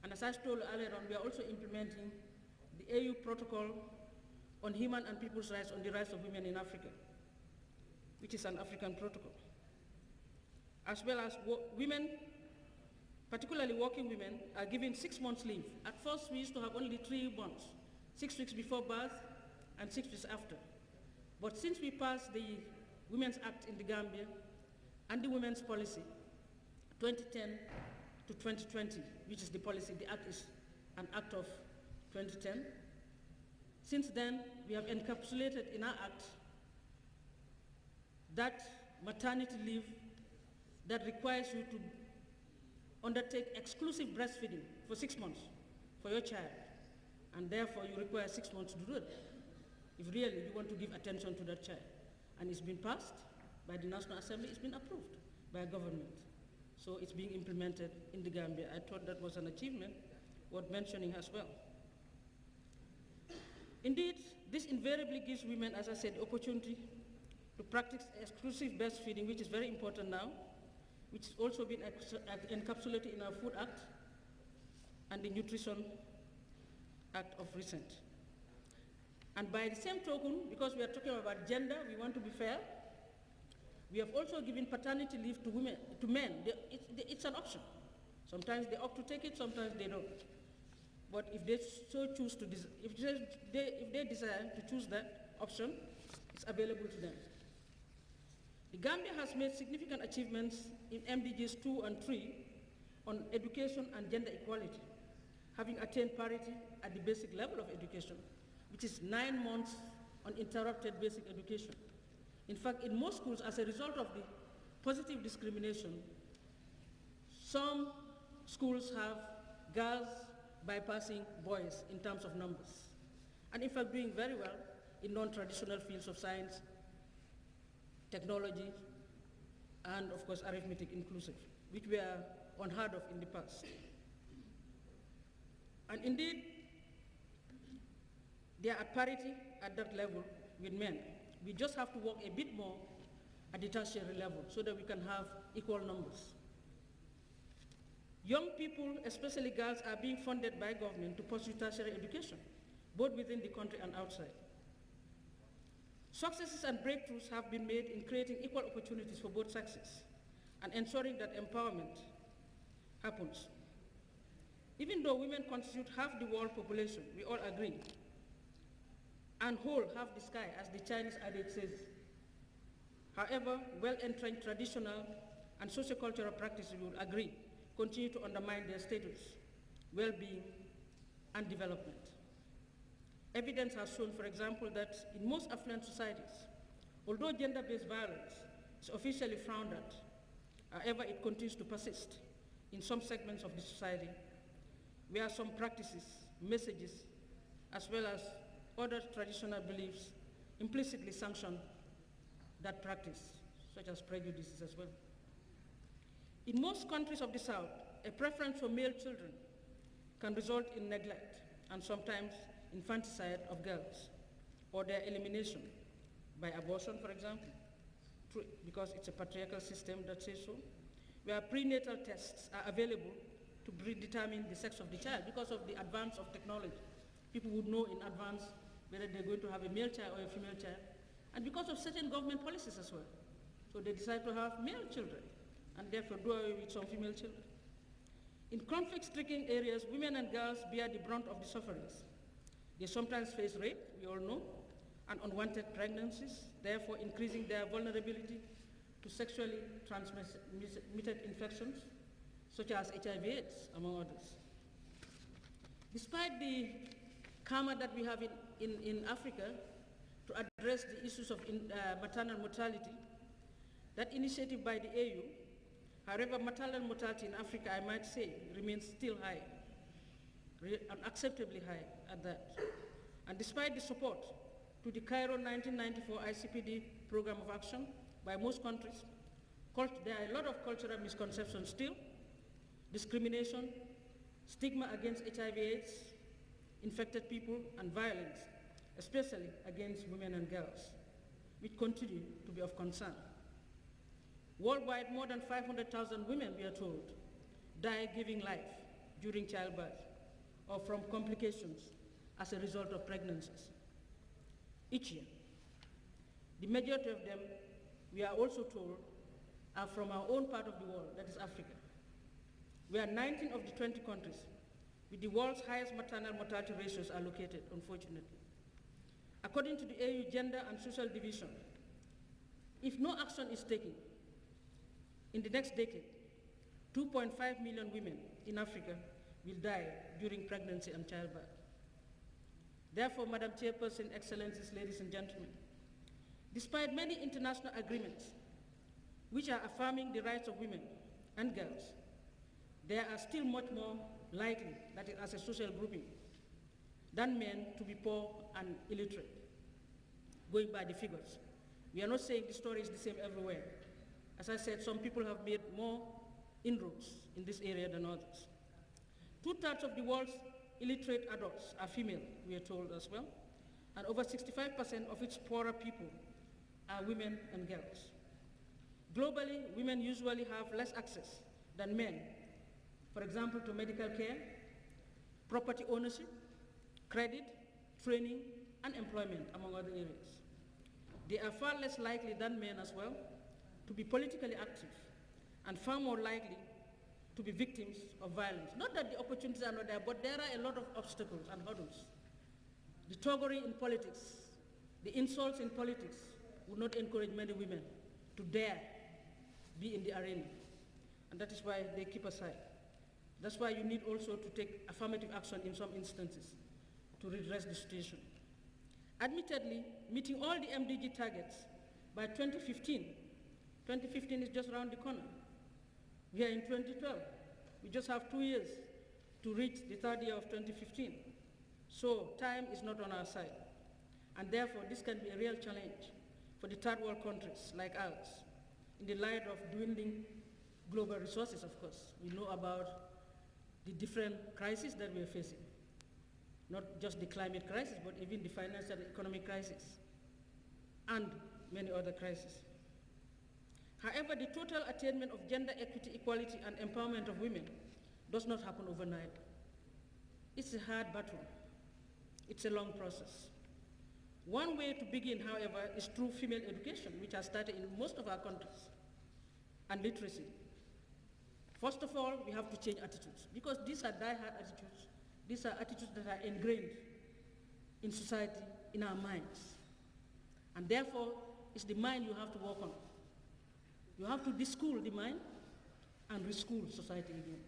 And as I told earlier on, we are also implementing the AU Protocol on Human and People's Rights on the Rights of Women in Africa, which is an African protocol. As well as women, particularly working women, are given 6 months leave. At first, we used to have only 3 months, 6 weeks before birth and 6 weeks after. But since we passed the Women's Act in the Gambia and the Women's Policy, 2010 to 2020, which is the policy, the act is an act of 2010. Since then, we have encapsulated in our act that maternity leave that requires you to undertake exclusive breastfeeding for 6 months for your child, and therefore you require 6 months to do it, if really you want to give attention to that child. And it's been passed by the National Assembly, it's been approved by government. So it's being implemented in the Gambia. I thought that was an achievement worth mentioning as well. Indeed, this invariably gives women, as I said, the opportunity to practice exclusive breastfeeding, which is very important now, which has also been encapsulated in our Food Act and the Nutrition Act of recent. And by the same token, because we are talking about gender, we want to be fair, we have also given paternity leave to women, to men. It's an option. Sometimes they opt to take it, sometimes they don't. But if they so choose to, if they desire to choose that option, it's available to them. The Gambia has made significant achievements in MDGs 2 and 3 on education and gender equality, having attained parity at the basic level of education, which is 9 months uninterrupted basic education. In fact, in most schools, as a result of the positive discrimination, some schools have girls bypassing boys in terms of numbers, and in fact doing very well in non-traditional fields of science, technology, and of course arithmetic inclusive, which were unheard of in the past. And indeed, they are at parity at that level with men. We just have to work a bit more at the tertiary level so that we can have equal numbers. Young people, especially girls, are being funded by government to pursue tertiary education, both within the country and outside. Successes and breakthroughs have been made in creating equal opportunities for both sexes and ensuring that empowerment happens. Even though women constitute half the world population, we all agree, and hold half the sky, as the Chinese adage says. However, well-entrenched traditional and sociocultural practices, we would agree, continue to undermine their status, well-being, and development. Evidence has shown, for example, that in most affluent societies, although gender-based violence is officially frowned at, however, it continues to persist in some segments of the society where some practices, messages, as well as other traditional beliefs implicitly sanction that practice, such as prejudices as well. In most countries of the South, a preference for male children can result in neglect and sometimes infanticide of girls, or their elimination by abortion, for example, because it's a patriarchal system that says so, where prenatal tests are available to predetermine the sex of the child because of the advance of technology. People would know in advance whether they're going to have a male child or a female child, and because of certain government policies as well. So they decide to have male children, and therefore do away with some female children. In conflict-stricken areas, women and girls bear the brunt of the sufferings. They sometimes face rape, we all know, and unwanted pregnancies, therefore increasing their vulnerability to sexually transmitted infections, such as HIV/AIDS, among others. Despite the karma that we have in Africa to address the issues of maternal mortality, that initiative by the AU, however, maternal mortality in Africa, I might say, remains still high, unacceptably high at that. And despite the support to the Cairo 1994 ICPD program of action by most countries, there are a lot of cultural misconceptions still, discrimination, stigma against HIV/AIDS, infected people, and violence, especially against women and girls, which continue to be of concern. Worldwide, more than 500,000 women, we are told, die giving life during childbirth or from complications as a result of pregnancies each year. The majority of them, we are also told, are from our own part of the world, that is Africa, where 19 of the 20 countries with the world's highest maternal mortality ratios are located, unfortunately. According to the AU Gender and Social Division, if no action is taken, in the next decade, 2.5 million women in Africa will die during pregnancy and childbirth. Therefore, Madam Chairperson, Excellencies, ladies and gentlemen, despite many international agreements which are affirming the rights of women and girls, there are still much more likely, that is as a social grouping, than men to be poor and illiterate, going by the figures. We are not saying the story is the same everywhere. As I said, some people have made more inroads in this area than others. 2/3 of the world's illiterate adults are female, we are told as well, and over 65% of its poorer people are women and girls. Globally, women usually have less access than men, for example, to medical care, property ownership, credit, training, and employment, among other areas. They are far less likely than men as well to be politically active and far more likely to be victims of violence. Not that the opportunities are not there, but there are a lot of obstacles and hurdles. The thuggery in politics, the insults in politics would not encourage many women to dare be in the arena. And that is why they keep aside. That's why you need also to take affirmative action in some instances to redress the situation. Admittedly, meeting all the MDG targets by 2015 is just around the corner. We are in 2012. We just have 2 years to reach the third year of 2015. So time is not on our side. And therefore, this can be a real challenge for the third world countries like ours, in the light of dwindling global resources, of course. We know about the different crises that we are facing. Not just the climate crisis, but even the financial and economic crisis, and many other crises. However, the total attainment of gender equity, equality, and empowerment of women does not happen overnight. It's a hard battle. It's a long process. One way to begin, however, is through female education, which has started in most of our countries, and literacy. First of all, we have to change attitudes, because these are die-hard attitudes. These are attitudes that are ingrained in society, in our minds. And therefore, it's the mind you have to work on. You have to de-school the mind and re-school society again.